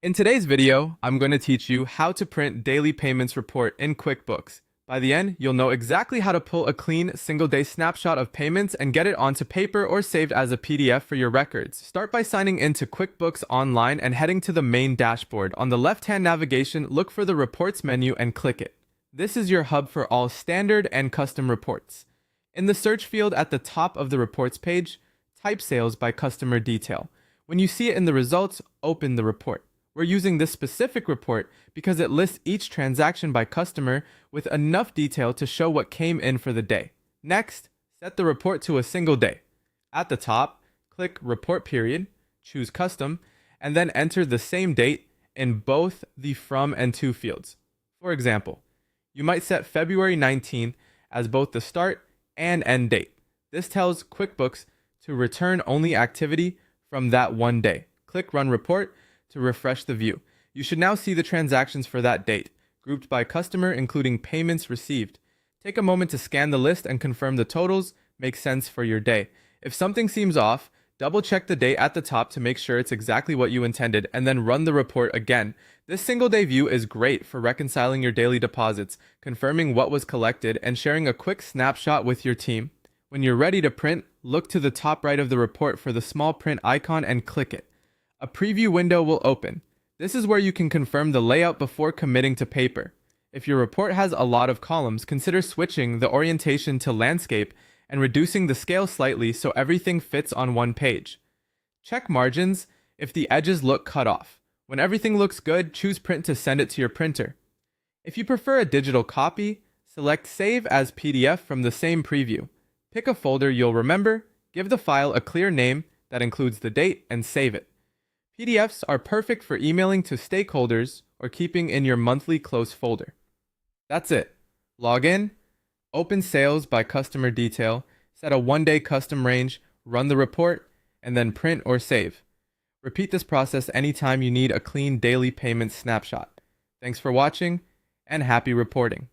In today's video, I'm going to teach you how to print daily payments report in QuickBooks. By the end, you'll know exactly how to pull a clean, single-day snapshot of payments and get it onto paper or saved as a PDF for your records. Start by signing into QuickBooks Online and heading to the main dashboard. On the left-hand navigation, look for the Reports menu and click it. This is your hub for all standard and custom reports. In the search field at the top of the Reports page, type Sales by Customer Detail. When you see it in the results, open the report. We're using this specific report because it lists each transaction by customer with enough detail to show what came in for the day. Next, set the report to a single day. At the top, click Report Period, choose Custom, and then enter the same date in both the From and To fields. For example, you might set February 19th as both the start and end date. This tells QuickBooks to return only activity from that one day. Click Run Report to refresh the view. You should now see the transactions for that date, grouped by customer, including payments received. Take a moment to scan the list and confirm the totals make sense for your day. If something seems off, double check the date at the top to make sure it's exactly what you intended, and then run the report again. This single day view is great for reconciling your daily deposits, confirming what was collected, and sharing a quick snapshot with your team. When you're ready to print, look to the top right of the report for the small print icon and click it. A preview window will open. This is where you can confirm the layout before committing to paper. If your report has a lot of columns, consider switching the orientation to landscape and reducing the scale slightly so everything fits on one page. Check margins if the edges look cut off. When everything looks good, choose Print to send it to your printer. If you prefer a digital copy, select Save as PDF from the same preview. Pick a folder you'll remember, give the file a clear name that includes the date, and save it. PDFs are perfect for emailing to stakeholders or keeping in your monthly close folder. That's it. Log in, open Sales by Customer Detail, set a one-day custom range, run the report, and then print or save. Repeat this process anytime you need a clean daily payment snapshot. Thanks for watching, and happy reporting.